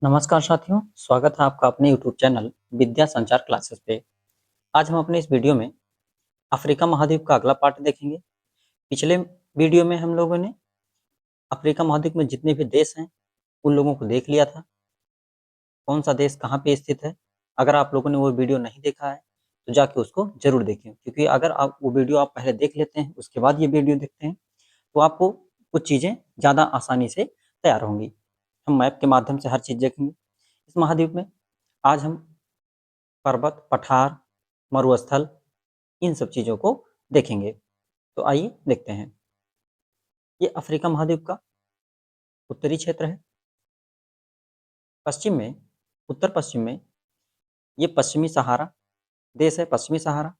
नमस्कार साथियों, स्वागत है आपका अपने यूट्यूब चैनल विद्या संचार क्लासेस पे। आज हम अपने इस वीडियो में अफ्रीका महाद्वीप का अगला पार्ट देखेंगे। पिछले वीडियो में हम लोगों ने अफ्रीका महाद्वीप में जितने भी देश हैं, उन लोगों को देख लिया था। कौन सा देश कहाँ पे स्थित है। अगर आप लोगों ने वो वीडियो नहीं देखा है, तो जाके उसको ज़रूर देखें, क्योंकि अगर आप वो वीडियो आप पहले देख लेते हैं, उसके बाद ये वीडियो देखते हैं, तो आपको कुछ चीज़ें ज़्यादा आसानी से तैयार होंगी। हम मैप के माध्यम से हर चीज़ देखेंगे। इस महाद्वीप में आज हम पर्वत, पठार, मरुस्थल, इन सब चीज़ों को देखेंगे। तो आइए देखते हैं। ये अफ्रीका महाद्वीप का उत्तरी क्षेत्र है। पश्चिम में, उत्तर पश्चिम में ये पश्चिमी सहारा देश है, पश्चिमी सहारा।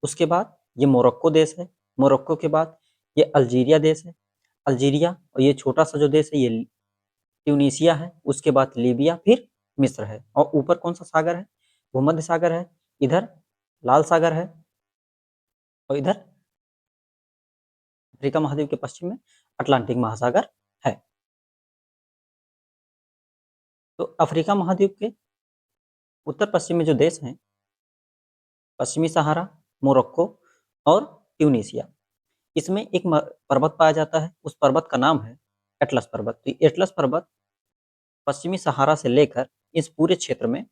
उसके बाद ये मोरक्को देश है। मोरक्को के बाद ये अल्जीरिया देश है। अल्जीरिया और ये छोटा सा जो देश है ये ट्यूनीशिया है। उसके बाद लीबिया, फिर मिस्र है। और ऊपर कौन सा सागर है? भूमध्य सागर है। इधर लाल सागर है और इधर अफ्रीका महाद्वीप के पश्चिम में अटलांटिक महासागर है। तो अफ्रीका महाद्वीप के उत्तर पश्चिम में जो देश हैं, पश्चिमी सहारा, मोरक्को और ट्यूनीशिया, इसमें एक पर्वत पाया जाता है। उस पर्वत का नाम है एटलस पर्वत। तो एटलस पर्वत पश्चिमी सहारा से लेकर इस पूरे क्षेत्र में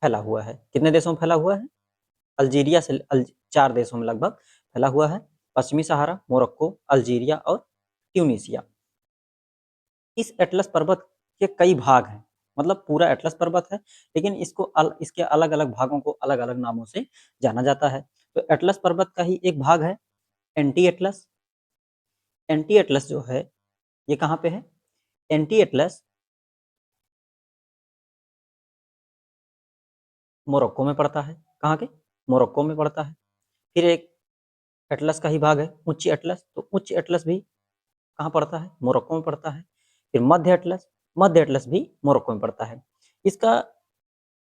फैला हुआ है। कितने देशों में फैला हुआ है? अल्जीरिया से 4 देशों में लगभग फैला हुआ है। पश्चिमी सहारा, मोरक्को, अल्जीरिया और ट्यूनीशिया। इस एटलस पर्वत के कई भाग हैं, मतलब पूरा एटलस पर्वत है, लेकिन इसके अलग-अलग भागों को अलग-अलग नामों से जाना जाता है। तो एटलस पर्वत का ही एक भाग है एंटी एटलस। एंटी एटलस जो है, ये कहाँ पे है? एंटी एटलस मोरक्को में पड़ता है। कहाँ के? मोरक्को में पड़ता है। फिर एक एटलस का ही भाग है उच्च एटलस। तो उच्च एटलस भी कहाँ पड़ता है? मोरक्को में पड़ता है। फिर मध्य एटलस भी मोरक्को में पड़ता है। इसका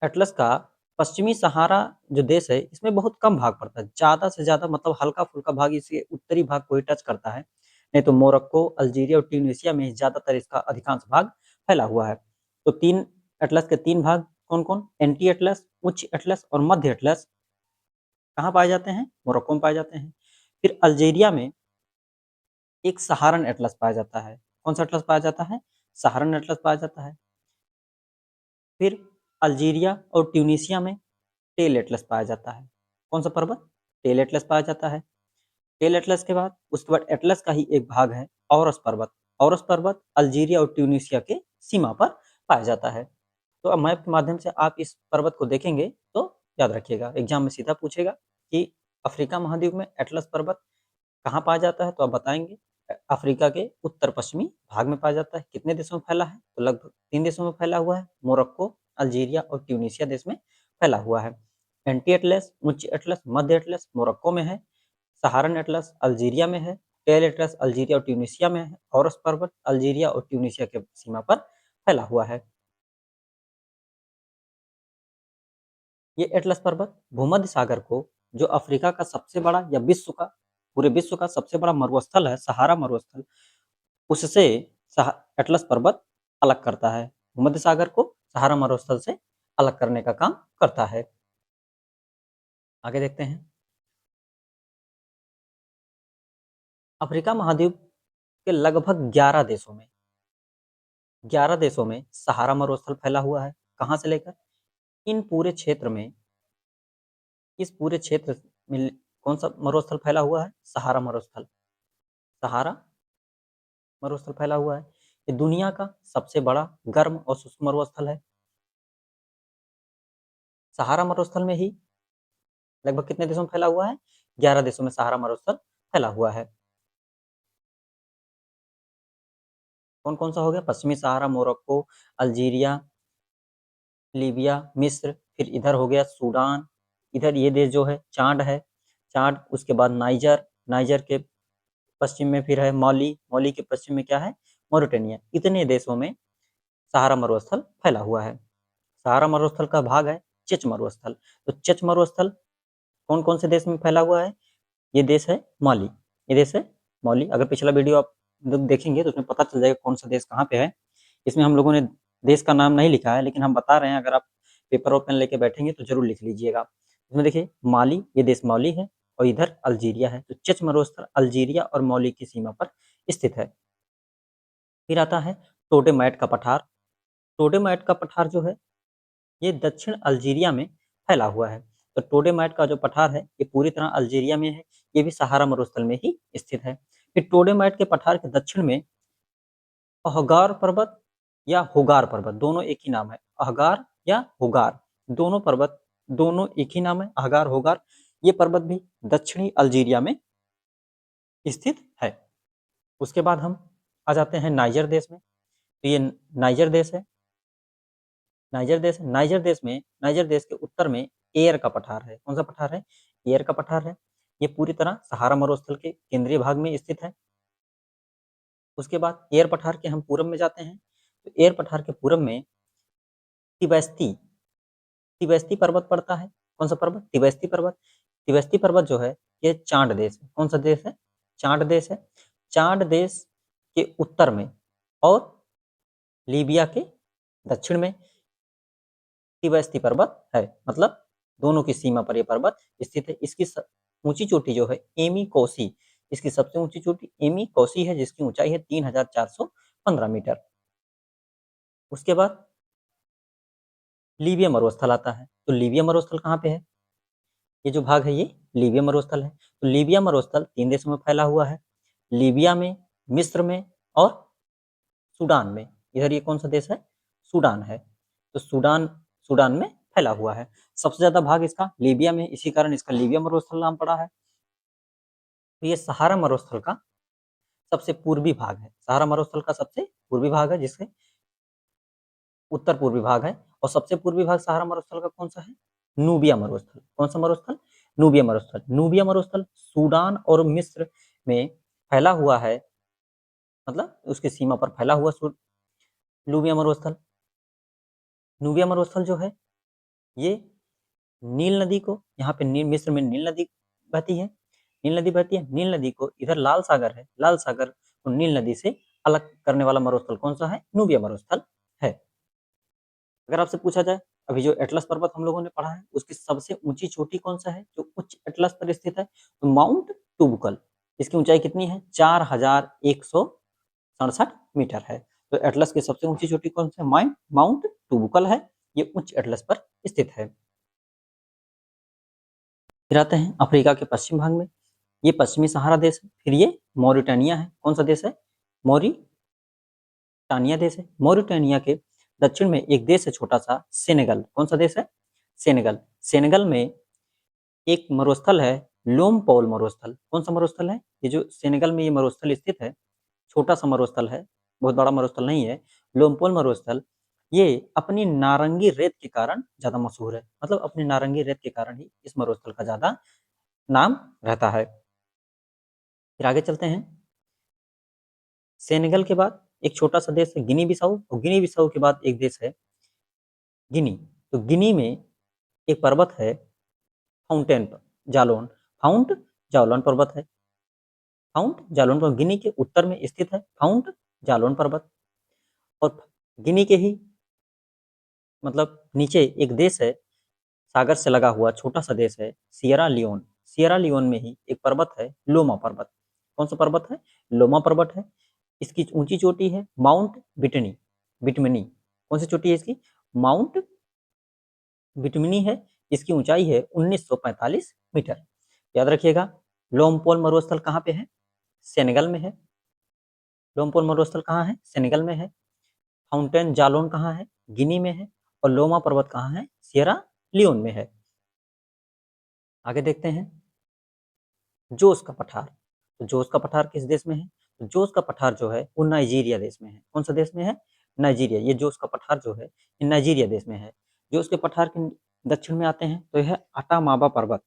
एटलस का पश्चिमी सहारा जो देश है, इसमें बहुत कम भाग पड़ता है। ज़्यादा से ज़्यादा मतलब हल्का-फुल्का भाग इसके उत्तरी भाग को ही टच करता है। नहीं तो मोरक्को, अल्जीरिया और ट्यूनीशिया में ज़्यादातर इसका अधिकांश भाग फैला हुआ है। तो 3 एटलस के 3 भाग कौन-कौन? एंटी एटलस, उच्च एटलस और मध्य एटलस कहाँ पाए जाते हैं? मोरक्को में पाए जाते हैं। फिर अल्जीरिया में एक सहारन एटलस पाया जाता है। कौन-सा एटलस पाया जाता है? सहारन एटलस पाया जाता है। फिर अल्जीरिया और ट्यूनीशिया में टेल एटलस पाया जाता है। कौन-सा पर्वत? टेल एटलस पाया जाता है। टेल एटलस के बाद उसके बाद एटलस का ही एक भाग है औरस पर्वत। औरस पर्वत अल्जीरिया और ट्यूनीशिया के सीमा पर पाया जाता है। तो अब मैप के माध्यम से आप इस पर्वत को देखेंगे तो याद रखिएगा, एग्जाम में सीधा पूछेगा कि अफ्रीका महाद्वीप में एटलस पर्वत कहाँ पाया जाता है? तो आप बताएँगे अफ्रीका के उत्तर-पश्चिमी भाग में पाया जाता है। कितने देशों में फैला है? तो लगभग 3 देशों में फैला हुआ है। मोरक्को, अल्जीरिया और ट्यूनीशिया देश में फैला हुआ है। एंटी एटलस, उच्च एटलस, मध्य एटलस मोरक्को में है। सहारन एटलस अल्जीरिया में है। टेल एटलस अल्जीरिया और ट्यूनीशिया में है। औरस पर्वत अल्जीरिया और ट्यूनीशिया के सीमा पर फैला हुआ है। ये एटलस पर्वत भूमध्य सागर को, जो अफ्रीका का सबसे बड़ा या विश्व का, पूरे विश्व का सबसे बड़ा मरुस्थल है, सहारा मरुस्थल, उससे सहा एटलस पर्वत अलग करता है। भूमध्य सागर को सहारा मरुस्थल से अलग करने का काम करता है। आगे देखते हैं। अफ्रीका महाद्वीप के लगभग 11 देशों में सहारा मरुस्थल फैला हुआ है। कहाँ से लेकर? इन पूरे क्षेत्र में, इस पूरे क्षेत्र में कौन सा मरुस्थल फैला हुआ है? सहारा मरुस्थल। सहारा मरुस्थल फैला हुआ है। ये दुनिया का सबसे बड़ा गर्म और शुष्क मरुस्थल है। सहारा मरुस्थल में ही लगभग कितने देशों में फैला हुआ है? 11 देशों में सहारा मरुस्थल फैला हुआ है। कौन-कौन सा हो गया? पश्चिमी सहारा, मोरक्को, अल्जीरिया, लीबिया, मिस्र, फिर इधर हो गया सूडान, इधर ये देश जो है चाड है, चाड, उसके बाद नाइजर, नाइजर के पश्चिम में फिर है माली, माली के पश्चिम में क्या है? मॉरिटानिया। इतने देशों में सहारा मरुस्थल फैला हुआ है। सहारा मरुस्थल का भाग है चेच मरुस्थल। तो चेच मरुस्थल कौन-कौन से देश में फैला हुआ है? ये देश है माली। ये देश है माली। अगर पिछला वीडियो आप लोग देखेंगे तो उसमें पता चल जाएगा कौन सा देश कहाँ पे है। इसमें हम लोगों ने देश का नाम नहीं लिखा है, लेकिन हम बता रहे हैं, अगर आप पेपर और पेन लेके बैठेंगे तो जरूर लिख लीजिएगा। इसमें देखिए माली, ये देश माली है और इधर अल्जीरिया है, तो चच मरुस्थल अल्जीरिया और माली की सीमा पर स्थित है। फिर आता है टोटेमैट का पठार। टोटेमैट का पठार जो है ये दक्षिण अल्जीरिया में फैला हुआ है। तो टोटेमैट का जो पठार है ये पूरी तरह अल्जीरिया में है, ये भी सहारा मरुस्थल में ही स्थित है। फिर टोटेमैट के पठार के दक्षिण में अहगार पर्वत या हुगार पर्वत, दोनों एक ही नाम है। अहगार या हुगार, दोनों पर्वत, दोनों एक ही नाम है, अहगार हुगार। ये पर्वत भी दक्षिणी अल्जीरिया में स्थित है। उसके बाद हम आ जाते हैं नाइजर देश में। तो ये नाइजर देश है। नाइजर देश नाइजर देश में, नाइजर देश के उत्तर में एयर का पठार है। कौन सा पठार है? एयर का पठार है। ये पूरी तरह सहारा मरुस्थल के केंद्रीय भाग में स्थित है। उसके बाद एयर पठार के हम पूरब में जाते हैं। तो एयर पठार के पूरब में तिबैस्ती तिबैस्ती पर्वत पड़ता है। कौन सा पर्वत? तिबैस्ती पर्वत। तिबैस्ती पर्वत जो है ये चांड देश है। कौन सा देश है? चांड देश है। चांड देश के उत्तर में और लीबिया के दक्षिण में तिबैस्ती पर्वत है, मतलब दोनों की सीमा पर यह पर्वत स्थित है। इसकी ऊंची चोटी जो है एमी कोसी, इसकी सबसे ऊंची चोटी एमी कोसी है, जिसकी ऊंचाई है 3415 मीटर। उसके बाद लीबिया मरुस्थल आता है। तो लीबिया मरुस्थल कहाँ पे है? ये जो भाग है ये लीबिया मरुस्थल है। तो लीबिया मरुस्थल 3 देशों में फैला हुआ है, लीबिया में, मिस्र में और सूडान में। इधर ये कौन सा देश है? सूडान है। तो सूडान सूडान में फैला हुआ है। सबसे ज्यादा भाग इसका लीबिया में, इसी कारण इसका लीबिया मरुस्थल नाम पड़ा है। तो ये सहारा मरुस्थल का सबसे पूर्वी भाग है। सहारा मरुस्थल का सबसे पूर्वी भाग है, जिसके उत्तर पूर्वी भाग है। और सबसे पूर्वी भाग सहारा मरुस्थल का कौन सा है? नूबिया मरुस्थल। कौन सा मरुस्थल? नूबिया मरुस्थल। नूबिया मरुस्थल सूडान और मिस्र में फैला हुआ है, मतलब उसकी सीमा पर फैला हुआ नूबिया मरुस्थल। नूबिया मरुस्थल जो है ये नील नदी को, यहाँ पे नील, मिस्र में नील नदी बहती है। नील नदी बहती है, नील नदी को, इधर लाल सागर है, लाल सागर को नील नदी से अलग करने वाला मरुस्थल कौन सा है? नूबिया मरुस्थल है। अगर आपसे पूछा जाए, अभी जो एटलस पर्वत हम लोगों ने पढ़ा है उसकी सबसे ऊंची चोटी कौन सा है जो उच्च एटलस पर स्थित है? तो माउंट टूबकल। इसकी ऊंचाई कितनी है? 4167 मीटर है। तो एटलस की सबसे ऊंची चोटी कौन सा है? माउंट टूबकल है। ये उच्च एटलस पर स्थित है। फिर आते हैं अफ्रीका के पश्चिम भाग में। ये पश्चिमी सहारा देश है। फिर ये मॉरिटानिया है। कौन सा देश है? मॉरिटानिया देश है। मॉरिटानिया के दक्षिण में एक देश है छोटा सा, सेनेगल। कौन सा देश है? सेनेगल। सेनेगल में एक मरुस्थल है, लोमपौल मरुस्थल। कौन सा मरुस्थल है? ये जो सेनेगल में ये मरुस्थल स्थित है, छोटा सा मरुस्थल है, बहुत बड़ा मरुस्थल नहीं है। लोमपौल मरुस्थल ये अपनी नारंगी रेत के कारण ज्यादा मशहूर है, मतलब अपनी नारंगी रेत के कारण ही इस मरुस्थल का ज्यादा नाम रहता है। फिर आगे चलते हैं। सेनेगल के बाद एक छोटा सा देश है गिनी बिसाऊ, और गिनी बिसाऊ के बाद एक देश है गिनी। तो गिनी में एक पर्वत है फाउंटेन जालोन, फाउंट जालोन पर्वत है। फाउंट जालोन पर्वत गिनी के उत्तर में स्थित है, फाउंट जालोन पर्वत। और गिनी के ही मतलब नीचे एक देश है, सागर से लगा हुआ छोटा सा देश है सियरा लियोन। सियरा लियोन में ही एक पर्वत है लोमा पर्वत। कौन सा पर्वत है? लोमा पर्वत है। इसकी ऊंची चोटी है माउंट बिटनी, बिटमनी। कौन सी चोटी है इसकी? माउंट बिटमनी है। इसकी ऊंचाई है 1945 मीटर। याद रखिएगा, लोमपोल मरुस्थल कहाँ पे है? सेनेगल में है। लोमपोल मरुस्थल कहाँ है? सेनेगल में है। फाउंटेन जालोन कहाँ है? गिनी में है। और लोमा पर्वत कहाँ है? सियरा लियोन में है। आगे देखते हैं जोस का पठार। तो जोस का पठार किस देश में है? तो जोस का पठार जो है वो नाइजीरिया देश में है। कौन सा देश में है? नाइजीरिया। ये जोस का पठार जो है ये नाइजीरिया देश में है। जोस के पठार के दक्षिण में आते हैं तो यह अटामाबा पर्वत,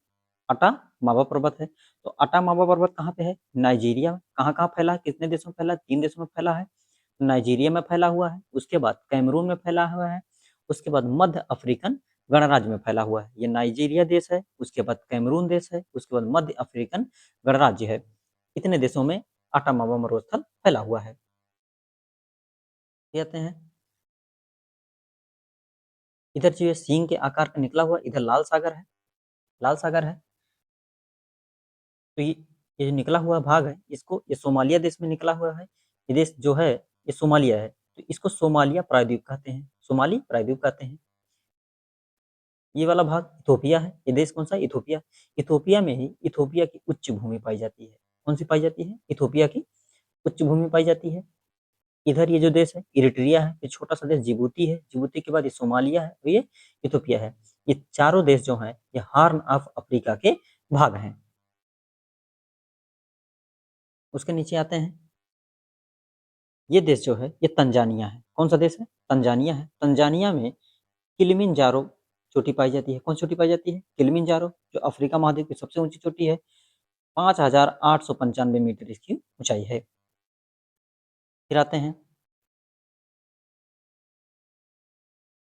अटामाबा पर्वत है। तो अटामाबा पर्वत कहाँ पे है? नाइजीरिया में। कहाँ कहाँ फैला है? कितने देशों में फैला है? 3 देशों में फैला है। नाइजीरिया में फैला हुआ है, उसके बाद कैमरून में फैला हुआ है, उसके बाद मध्य अफ्रीकन गणराज्य में फैला हुआ है। ये नाइजीरिया देश है, उसके बाद कैमरून देश है, उसके बाद मध्य अफ्रीकन गणराज्य है। इतने देशों में अटामावा मरुस्थल फैला हुआ है। कहते हैं इधर जो है सींग के आकार का निकला हुआ, इधर लाल सागर है, लाल सागर है। तो ये जो निकला हुआ भाग है, इसको ये सोमालिया देश में निकला हुआ है। ये देश जो है ये सोमालिया है, तो इसको सोमालिया प्रायद्वीप कहते हैं, सोमाली प्रायद्वीप कहते हैं। ये वाला भाग इथोपिया है। ये देश कौन सा है? इथोपिया। इथोपिया में ही इथोपिया की उच्च भूमि पाई जाती है। कौन सी पाई जाती है? इथोपिया की उच्च भूमि पाई जाती है। इधर ये जो देश है इरिट्रिया है, ये छोटा सा देश जिबूती है, जिबूती के बाद ये सोमालिया है और ये इथोपिया है। ये चारों देश जो हैं ये हार्न ऑफ अफ्रीका के भाग हैं। उसके नीचे आते हैं, ये देश जो है ये तंजानिया है। कौन सा देश है? तंजानिया है। तंजानिया में किलिमिंजारो चोटी पाई जाती है। कौन चोटी पाई जाती है? किलिमिंजारो, जो अफ्रीका महाद्वीप की सबसे ऊंची चोटी है। 5,895 मीटर इसकी ऊंचाई है। फिर आते हैं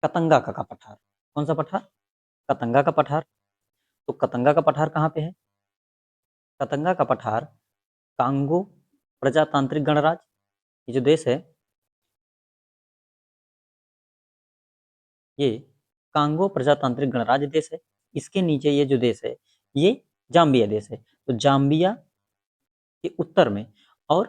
कतंगा का पठार। कौन सा पठार? कतंगा का पठार। तो कतंगा का पठार कहाँ पे है? कतंगा का पठार कांगो प्रजातांत्रिक गणराज्य, ये जो देश है ये कांगो प्रजातांत्रिक गणराज्य देश है। इसके नीचे ये जो देश है ये जाम्बिया देश है। तो जाम्बिया के उत्तर में और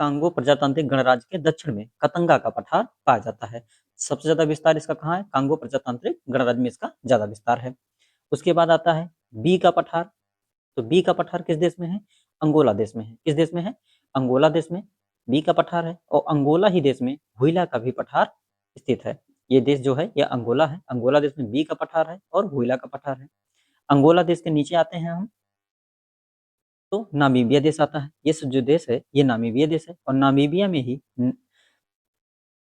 कांगो प्रजातांत्रिक गणराज्य के दक्षिण में कतंगा का पठार पाया जाता है। सबसे ज्यादा विस्तार इसका कहाँ है? कांगो प्रजातांत्रिक गणराज्य में इसका ज्यादा विस्तार है। उसके बाद आता है बी का पठार। तो बी का पठार किस देश में है? अंगोला देश में है। किस देश में है? अंगोला देश में बी का पठार है। और अंगोला ही देश में हुइला का भी पठार स्थित है। ये देश जो है ये अंगोला है। अंगोला देश में बी का पठार है और हुइला का पठार है। अंगोला देश के नीचे आते हैं हम तो नामीबिया देश आता है। ये जो देश है ये नामीबिया देश है और नामीबिया में ही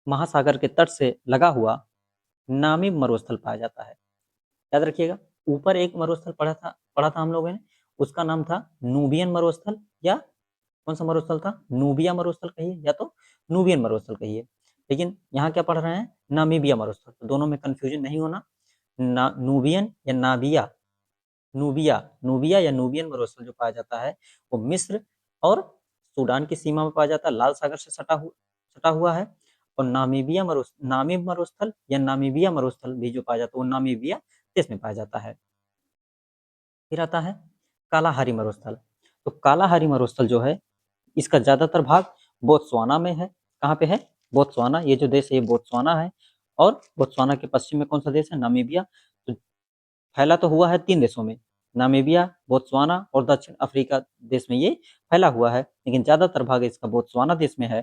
महासागर के तट से लगा हुआ नामीब मरुस्थल पाया जाता है। याद रखिएगा, ऊपर एक मरुस्थल पढ़ा था हम लोगों ने, उसका नाम था नूबियन मरुस्थल, या कौन सा मरुस्थल था? नूबिया मरुस्थल कहिए या तो नूबियन मरुस्थल कहिए। लेकिन यहाँ क्या पढ़ रहे हैं? नामीबिया मरुस्थल। तो दोनों में कंफ्यूजन नहीं होना, नूबियन या नाबिया, नूबिया, नूबिया या नूबियन मरुस्थल जो पाया जाता है वो मिस्र और सूडान की सीमा में पाया जाता है, लाल सागर से सटा हुआ है। और नामीब मरुस्थल या नामीबिया मरुस्थल भी जो पाया जाता है वो नामीबिया देश में पाया जाता है। फिर आता है कालाहारी मरुस्थल। तो कालाहारी मरुस्थल जो है इसका ज्यादातर भाग बोत्सवाना में है। कहाँ पे है? बोत्सवाना। ये जो देश है ये बोत्सवाना है और बोत्सवाना के पश्चिम में कौन सा देश है? नामीबिया। तो फैला तो हुआ है 3 देशों में, नामीबिया, बोत्सवाना और दक्षिण अफ्रीका देश में ये फैला हुआ है, लेकिन ज्यादातर भाग इसका बोत्सवाना देश में है।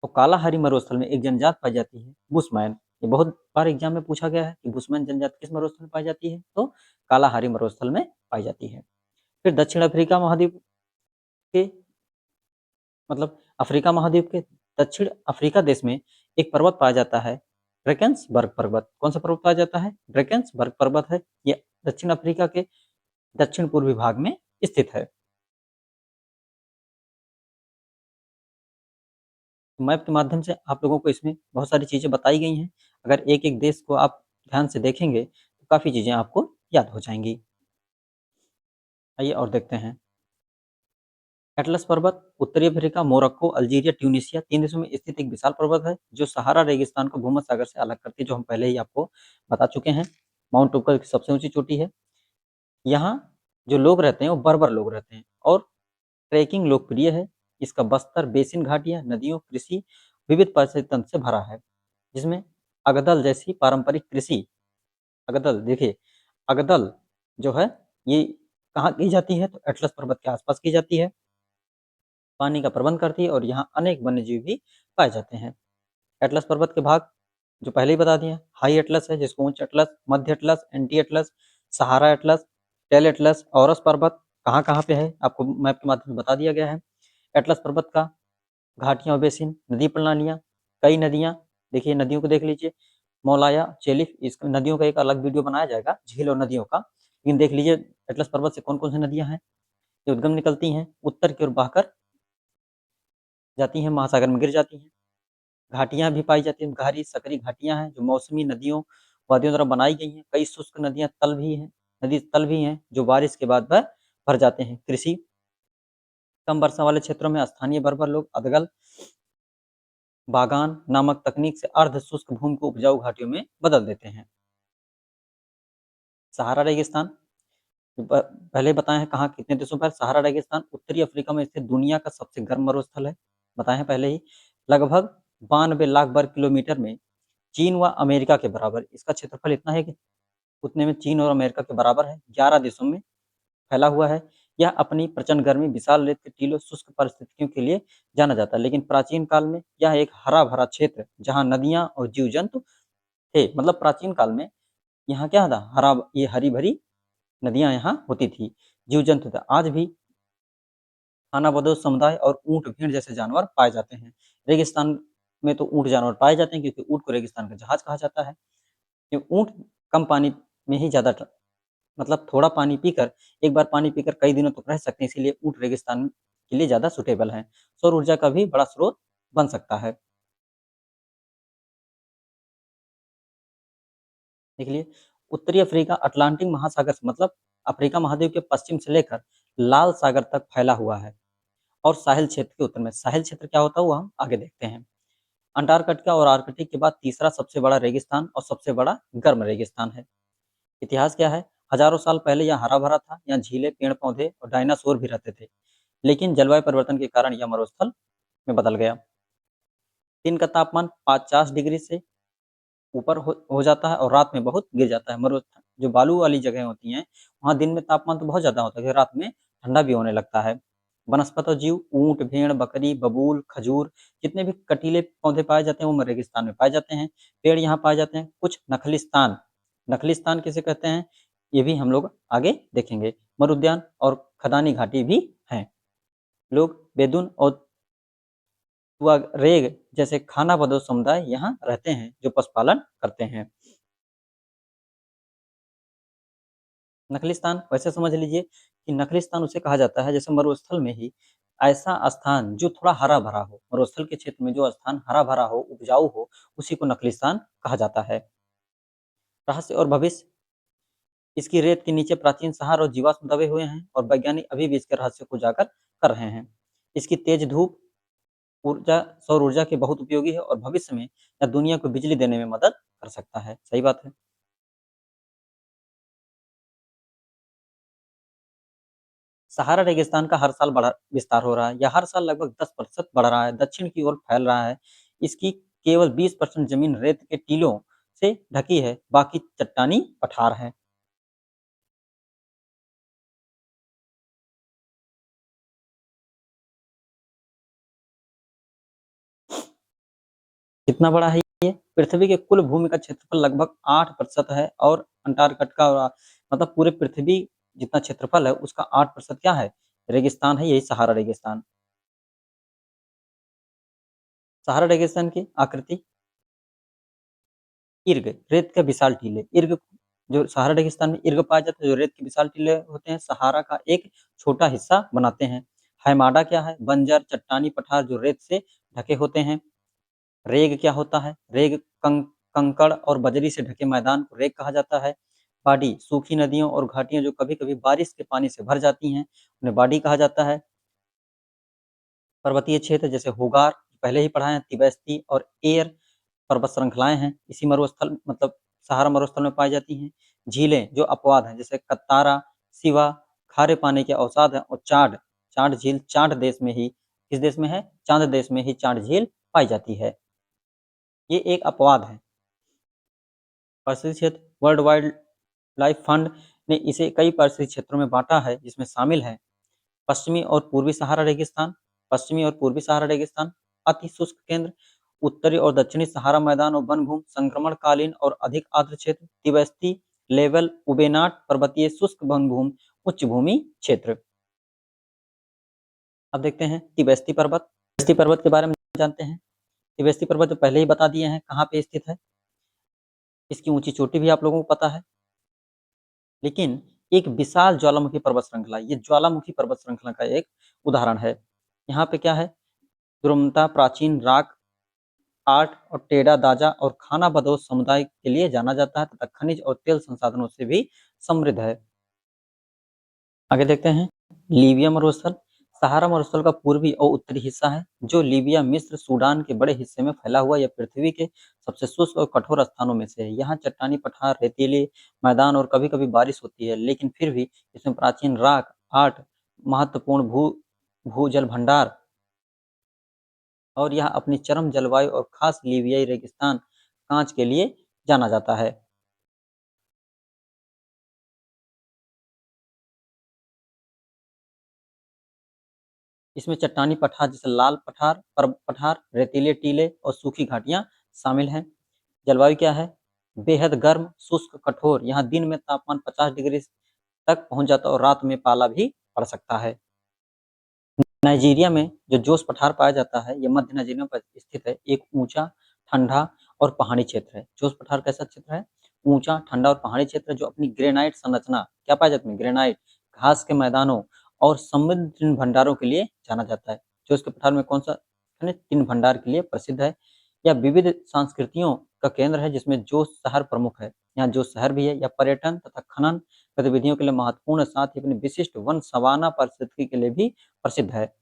तो कालाहारी मरुस्थल में एक जनजात पाई जाती है बुशमैन। ये बहुत बार एग्जाम में पूछा गया है कि बुशमैन जनजात किस मरुस्थल में पाई जाती है? तो कालाहारी मरुस्थल में पाई जाती है। फिर दक्षिण अफ्रीका महाद्वीप के मतलब अफ्रीका महाद्वीप के दक्षिण अफ्रीका देश में एक पर्वत पाया जाता है, ड्रैकेंसबर्ग पर्वत। कौन सा पर्वत पाया जाता है? ड्रैकेंसबर्ग पर्वत है। ये दक्षिण अफ्रीका के दक्षिण पूर्वी भाग में स्थित है। मैप के माध्यम से आप लोगों को इसमें बहुत सारी चीजें बताई गई हैं। अगर एक एक देश को आप ध्यान से देखेंगे तो काफी चीजें आपको याद हो जाएंगी। आइए और देखते हैं। एटलस पर्वत उत्तरी अफ्रीका, मोरक्को, अल्जीरिया, ट्यूनीशिया 3 देशों में स्थित एक विशाल पर्वत है जो सहारा रेगिस्तान को भूमध्य सागर से अलग करती है, जो हम पहले ही आपको बता चुके हैं। माउंट टोकर की सबसे ऊंची चोटी है। यहाँ जो लोग रहते हैं वो बर्बर लोग रहते हैं और ट्रैकिंग लोकप्रिय है। इसका बस्तर बेसिन घाटियां, नदियों, कृषि विविध परिस्थिति तंत्र से भरा है, जिसमें अगदल जैसी पारंपरिक कृषि, अगदल देखिए, अगदल जो है ये कहाँ की जाती है? तो एटलस पर्वत के आसपास की जाती है, पानी का प्रबंध करती है और यहाँ अनेक वन्यजीव भी पाए जाते हैं। एटलस पर्वत के भाग जो पहले ही बता दिए, हाई एटलस है जिसको उच्च एटलस, मध्य एटलस, एंटी एटलस, सहारा एटलस, टेल एटलस, औरस पर्वत कहाँ कहाँ पे है आपको मैप के माध्यम से बता दिया गया है। एटलस पर्वत का घाटियां और बेसिन, नदी प्रणालियां, कई नदियां, देखिए नदियों को देख लीजिए, मौलाया, चेलिफ, इस नदियों का एक अलग वीडियो बनाया जाएगा, झील और नदियों का। लेकिन देख लीजिए एटलस पर्वत से कौन कौन सी नदियां हैं जो उद्गम निकलती हैं, उत्तर की ओर बहकर जाती हैं, महासागर में गिर जाती हैं। घाटियां भी पाई जाती हैं, गहरी सकरी घाटियां हैं जो मौसमी नदियों वादियों द्वारा बनाई गई हैं। कई शुष्क नदियां तल भी हैं, नदी तल भी हैं जो बारिश के बाद वह भर जाते हैं। कृषि, कम वर्षा वाले क्षेत्रों में स्थानीय बर्बर लोग अदगल बागान नामक तकनीक से अर्ध शुष्क भूमि को उपजाऊ घाटियों में बदल देते हैं। सहारा रेगिस्तान पहले बताए हैं कहाँ कितने देशों पर। सहारा रेगिस्तान उत्तरी अफ्रीका में स्थित दुनिया का सबसे गर्म मरुस्थल है, बताए हैं पहले ही। लगभग 92 लाख वर्ग किलोमीटर में चीन व अमेरिका के बराबर इसका क्षेत्रफल इतना है कि उतने में चीन और अमेरिका के बराबर है। 11 देशों में फैला हुआ है। यह अपनी प्रचंड गर्मी, विशाल रेत के टीलों, शुष्क परिस्थितियों के लिए जाना जाता है। लेकिन प्राचीन काल में यह एक हरा भरा क्षेत्र जहाँ नदियां और जीव जंतु थे। मतलब प्राचीन काल में यहाँ क्या था, ये हरी भरी नदियां यहाँ होती थी, जीव जंतु थे। आज भी खानाबदोश समुदाय और ऊंट भेड़ जैसे जानवर पाए जाते हैं। रेगिस्तान में तो ऊंट जानवर पाए जाते हैं क्योंकि ऊंट को रेगिस्तान का जहाज कहा जाता है। क्योंकि ऊंट कम पानी में ही ज्यादा मतलब थोड़ा पानी पीकर, एक बार पानी पीकर कई दिनों तक रह सकते हैं, इसीलिए ऊंट रेगिस्तान के लिए ज्यादा सुटेबल है। सौर ऊर्जा का भी बड़ा स्रोत बन सकता है। देख लिए, उत्तरी अफ्रीका अटलांटिक महासागर से मतलब अफ्रीका महाद्वीप के पश्चिम से लेकर लाल सागर तक फैला हुआ है। और साहिल क्षेत्र के उत्तर में, साहिल क्षेत्र क्या होता है वो हम आगे देखते हैं। अंटार्कटिका और आर्कटिक के बाद तीसरा सबसे बड़ा रेगिस्तान और सबसे बड़ा गर्म रेगिस्तान है। इतिहास क्या है, हजारों साल पहले यह हरा भरा था, यहाँ झीलें, पेड़ पौधे और डायनासोर भी रहते थे। लेकिन जलवायु परिवर्तन के कारण यह मरुस्थल में बदल गया। दिन का तापमान 50 डिग्री से ऊपर हो जाता है और रात में बहुत गिर जाता है। मरुस्थल जो बालू वाली जगह होती हैं, वहाँ दिन में तापमान तो बहुत ज्यादा होता है, रात में ठंडा भी होने लगता है। वनस्पत और जीव, ऊंट, भेड़, बकरी, बबूल, खजूर, जितने भी कटीले पौधे पाए जाते हैं वो रेगिस्तान में पाए जाते हैं। पेड़ यहाँ पाए जाते हैं। कुछ नखलिस्तान, नखलिस्तान किसे कहते हैं ये भी हम लोग आगे देखेंगे। मरुद्यान और खदानी घाटी भी हैं। लोग बेदुन और तुआरेग जैसे खानाबदोश समुदाय यहाँ रहते हैं जो पशुपालन करते हैं। नखलिस्तान वैसे समझ लीजिए कि नखलिस्तान उसे कहा जाता है जैसे मरुस्थल में ही ऐसा स्थान जो थोड़ा हरा भरा हो, मरुस्थल के क्षेत्र में जो स्थान हरा भरा हो, उपजाऊ हो, उसी को नखलिस्तान कहा जाता है। रहस्य और भविष्य, इसकी रेत के नीचे प्राचीन शहर और जीवाश्म दबे हुए हैं और वैज्ञानिक अभी भी इसके रहस्य को उजागर कर रहे हैं। इसकी तेज धूप ऊर्जा, सौर ऊर्जा के बहुत उपयोगी है और भविष्य में यह दुनिया को बिजली देने में मदद कर सकता है। सही बात है। सहारा रेगिस्तान का हर साल बड़ा विस्तार हो रहा है। यह हर साल लगभग 10% बढ़ रहा है, दक्षिण की ओर फैल रहा है। इसकी केवल 20% जमीन रेत के टीलों से ढकी है, बाकी चट्टानी पठार है। कितना बड़ा है ये? पृथ्वी के कुल भूमि का क्षेत्रफल लगभग 8% है और अंटार्कटिका और मतलब पूरे पृथ्वी जितना क्षेत्रफल है उसका 8% क्या है, रेगिस्तान है, यही सहारा रेगिस्तान। सहारा रेगिस्तान की आकृति, इर्ग, रेत के विशाल टीले। इर्ग जो सहारा रेगिस्तान में इर्ग पाया जाता है, जो रेत के विशाल टीले होते हैं, सहारा का एक छोटा हिस्सा बनाते हैं। हैमाडा क्या है, बंजर चट्टानी पठार जो रेत से ढके होते हैं। रेग क्या होता है, रेग कंकड़ और बजरी से ढके मैदान को रेग कहा जाता है। बाड़ी, सूखी नदियों और घाटियां जो कभी कभी बारिश के पानी से भर जाती हैं, उन्हें बाड़ी कहा जाता है। पर्वतीय क्षेत्र जैसे होगार, पहले ही पढ़ा है, तिबैस्ती और एयर पर्वत श्रृंखलाएं हैं, इसी मरुस्थल मतलब सहारा मरुस्थल में पाई जाती हैं। झीलें जो अपवाद हैं जैसे कत्तारा, सिवा, खारे पानी के अवसाद हैं, और चाड, चाड झील चाड देश में ही, किस देश में है, चांद देश में ही चाड झील पाई जाती है। ये एक अपवाद है। परिस्थिति क्षेत्र, वर्ल्ड वाइल्ड लाइफ फंड ने इसे कई परिस्थिति क्षेत्रों में बांटा है, जिसमें शामिल है पश्चिमी और पूर्वी सहारा रेगिस्तान, पश्चिमी और पूर्वी सहारा रेगिस्तान, अति शुष्क केंद्र, उत्तरी और दक्षिणी सहारा मैदान और वनभूमि, संक्रमणकालीन और अधिक आर्द्र क्षेत्र, तिबेस्ती लेवल उबेनाट पर्वतीय शुष्क वनभूमि, उच्च भूमि क्षेत्र। अब देखते हैं तिबेस्ती पर्वत। तिबेस्ती पर्वत के बारे में जानते हैं। तिबेस्ती पर्वत जो पहले ही बता दिए हैं कहाँ पे स्थित है, इसकी ऊंची चोटी भी आप लोगों को पता है। लेकिन एक विशाल ज्वालामुखी पर्वत श्रृंखला, ये ज्वालामुखी पर्वत श्रृंखला का एक उदाहरण है। यहाँ पे क्या है, द्रुमता प्राचीन राक आर्ट और टेढ़ा दाजा और खाना बदोश समुदाय के लिए जाना जाता है तथा खनिज और तेल संसाधनों से भी समृद्ध है। आगे देखते हैं लीबिया मरुस्थल। सहारा मरुस्थल का पूर्वी और उत्तरी हिस्सा है, जो लीबिया, मिस्र, सूडान के बड़े हिस्से में फैला हुआ यह पृथ्वी के सबसे शुष्क और कठोर स्थानों में से है। यहाँ चट्टानी पठार, रेतीले मैदान और कभी-कभी बारिश होती है, लेकिन फिर भी इसमें प्राचीन रॉक आर्ट, महत्वपूर्ण भूजल भंडार और यह अपनी चरम जलवायु और खास लीबियाई रेगिस्तान कांच के लिए जाना जाता है। इसमें चट्टानी पठार जैसे लाल पठार, पठार, रेतीले टीले और सूखी घाटियां शामिल हैं। जलवायु क्या है? बेहद गर्म, शुष्क, कठोर। यहाँ दिन में तापमान 50 डिग्री तक पहुंच जाता है और रात में पाला भी पड़ सकता है। नाइजीरिया में जो जोश पठार पाया जाता है, यह मध्य नाइजीरिया में स्थित है। एक ऊंचा, ठंडा और पहाड़ी क्षेत्र है। जोश पठार कैसा क्षेत्र है? ऊंचा, ठंडा और पहाड़ी क्षेत्र जो अपनी ग्रेनाइट संरचना, क्या पाया जाता है? ग्रेनाइट, घास के मैदानों और समृद्ध तृण भंडारों के लिए जाना जाता है। जोश के पठार में कौन सा खनिज तृण भंडार के लिए प्रसिद्ध है? यह विविध संस्कृतियों का केंद्र है, जिसमें जोश शहर प्रमुख है। यहाँ जोश शहर भी है। यह पर्यटन तथा खनन गतिविधियों के लिए महत्वपूर्ण, साथ ही अपनी विशिष्ट वन सवाना पारिस्थितिकी के लिए भी प्रसिद्ध है।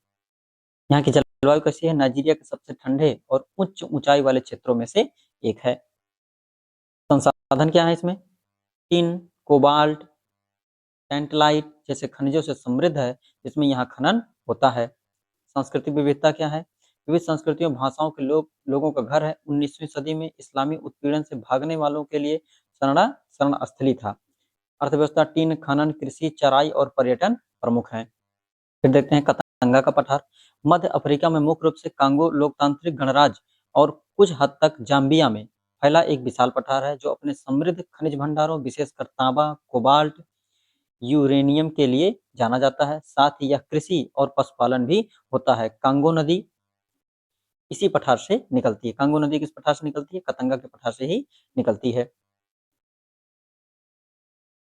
यहाँ की जलवायु कैसी है? नाइजीरिया के सबसे ठंडे और उच्च ऊंचाई वाले क्षेत्रों में से एक है। संसाधन क्या है इसमें? टिन, कोबाल्ट, टेंटलाइट जैसे खनिजों से समृद्ध है, जिसमें यहाँ खनन होता है। सांस्कृतिक विविधता क्या है? विविध संस्कृतियों, भाषाओं के लोगों का घर है। 19वीं सदी में इस्लामी उत्पीड़न से भागने वालों के लिए शरण स्थली था। अर्थव्यवस्था टिन, खनन, कृषि, चराई और पर्यटन प्रमुख है। फिर देखते हैं कतंगा का पठार। मध्य अफ्रीका में मुख्य रूप से कांगो लोकतांत्रिक गणराज्य और कुछ हद तक जाम्बिया में फैला एक विशाल पठार है, जो अपने समृद्ध खनिज भंडारों, विशेषकर तांबा, कोबाल्ट, यूरेनियम के लिए जाना जाता है। साथ ही यह कृषि और पशुपालन भी होता है। कांगो नदी इसी पठार से निकलती है। कांगो नदी किस पठार से निकलती है? कतंगा के पठार से ही निकलती है।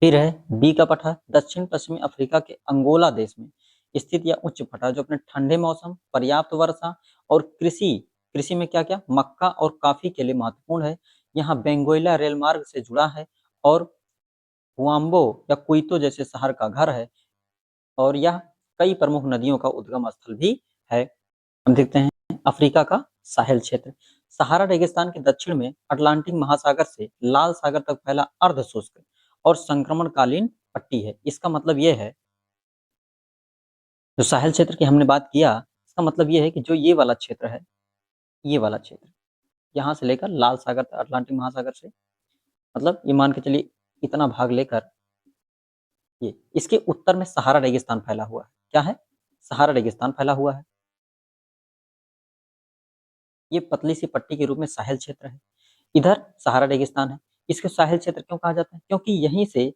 फिर है बी का पठार। दक्षिण पश्चिमी अफ्रीका के अंगोला देश में स्थित यह उच्च पठार, जो अपने ठंडे मौसम, पर्याप्त वर्षा और कृषि कृषि में क्या क्या मक्का और काफी के लिए महत्वपूर्ण है। यहाँ बेंगोइला रेल मार्ग से जुड़ा है और हुआम्बो या कुइतो जैसे शहर का घर है, और यह कई प्रमुख नदियों का उद्गम स्थल भी है। हम देखते हैं अफ्रीका का साहेल क्षेत्र। सहारा रेगिस्तान के दक्षिण में अटलांटिक महासागर से लाल सागर तक फैला अर्ध शुष्क और संक्रमणकालीन पट्टी है। इसका मतलब यह है, जो साहेल क्षेत्र की हमने बात किया, इसका मतलब यह है कि जो ये वाला क्षेत्र है, ये वाला क्षेत्र यहाँ से लेकर लाल सागर तक, अटलांटिक महासागर से, मतलब ये मान के चलिए इतना भाग लेकर ये इसके उत्तर में सहारा रेगिस्तान फैला हुआ है। क्या है? सहारा रेगिस्तान फैला हुआ है। ये पतली सी पट्टी के रूप में साहेल क्षेत्र है। इधर सहारा रेगिस्तान है। इसको साहेल क्षेत्र क्यों कहा जाता है? क्योंकि यहीं से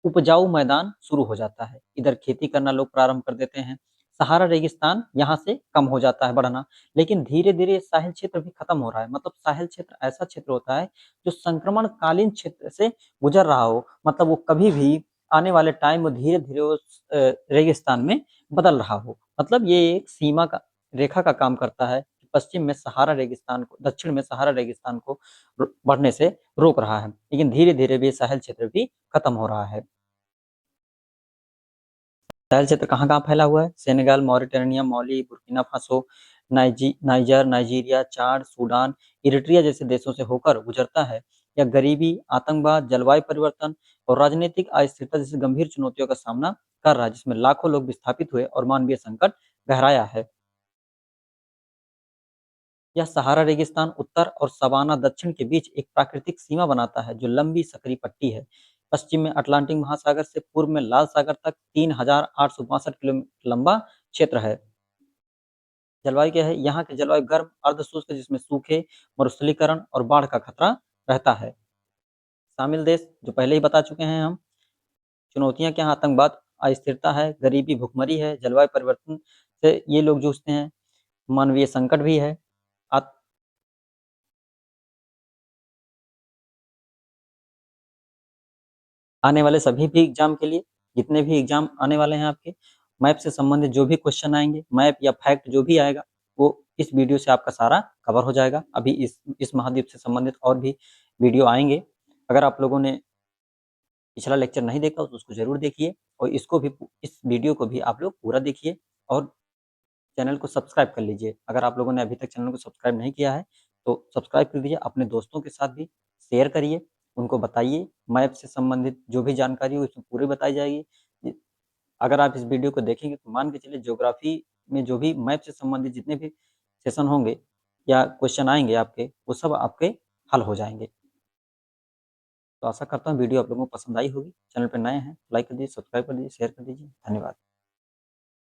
उपजाऊ मैदान शुरू हो जाता है। इधर खेती करना लोग प्रारंभ कर देते हैं। सहारा रेगिस्तान यहाँ से कम हो जाता है बढ़ना, लेकिन धीरे-धीरे साहिल क्षेत्र भी खत्म हो रहा है। मतलब साहिल क्षेत्र ऐसा क्षेत्र होता है जो संक्रमणकालीन क्षेत्र से गुजर रहा हो, मतलब वो कभी भी आने वाले टाइम में धीरे-धीरे उस रेगिस्तान में बदल रहा हो। मतलब ये एक सीमा का रेखा का काम करता है। पश्चिम में सहारा रेगिस्तान को, दक्षिण में सहारा रेगिस्तान को बढ़ने से रोक रहा है, लेकिन धीरे-धीरे भी साहिल क्षेत्र भी खत्म हो रहा है। साहेल क्षेत्र कहाँ-कहाँ फैला हुआ है? सेनेगल, मॉरिटानिया, माली, बुर्किना फासो, नाइजर, नाइजीरिया, चाड, सूडान, इरिट्रिया जैसे देशों से होकर गुजरता है। यह गरीबी, आतंकवाद, जलवायु परिवर्तन और राजनीतिक अस्थिरता जैसी गंभीर चुनौतियों का सामना कर रहा है, जिसमें लाखों लोग विस्थापित हुए और मानवीय संकट गहराया है। यह सहारा रेगिस्तान उत्तर और सवाना दक्षिण के बीच एक प्राकृतिक सीमा बनाता है, जो लंबी सकरी पट्टी है। पश्चिम में अटलांटिक महासागर से पूर्व में लाल सागर तक 3,862 किलोमीटर लंबा क्षेत्र है। जलवायु क्या है? यहाँ की जलवायु गर्म, अर्धशुष्क, जिसमें सूखे, मरुस्थलीकरण और बाढ़ का खतरा रहता है। शामिल देश जो पहले ही बता चुके हैं हम। चुनौतियाँ क्या हैं? आतंकवाद, अस्थिरता है, गरीबी, भुखमरी है, जलवायु परिवर्तन से ये लोग जूझते हैं, मानवीय संकट भी है। आने वाले सभी भी एग्जाम के लिए, जितने भी एग्जाम आने वाले हैं आपके, मैप से संबंधित जो भी क्वेश्चन आएंगे, मैप या फैक्ट जो भी आएगा, वो इस वीडियो से आपका सारा कवर हो जाएगा। अभी इस महाद्वीप से संबंधित और भी वीडियो आएंगे। अगर आप लोगों ने पिछला लेक्चर नहीं देखा तो उसको जरूर देखिए, और इसको भी, इस वीडियो को भी आप लोग पूरा देखिए और चैनल को सब्सक्राइब कर लीजिए। अगर आप लोगों ने अभी तक चैनल को सब्सक्राइब नहीं किया है, तो सब्सक्राइब कर दीजिए। अपने दोस्तों के साथ भी शेयर करिए, उनको बताइए मैप से संबंधित जो भी जानकारी हो उसमें पूरी बताई जाएगी। अगर आप इस वीडियो को देखेंगे तो मान के चलिए ज्योग्राफी में जो भी मैप से संबंधित जितने भी सेशन होंगे या क्वेश्चन आएँगे आपके, वो सब आपके हल हो जाएँगे। तो आशा करता हूँ वीडियो आप लोगों को पसंद आई होगी। चैनल पे नए हैं, लाइक कर दीजिए, सब्सक्राइब कर दीजिए, शेयर कर दीजिए। धन्यवाद।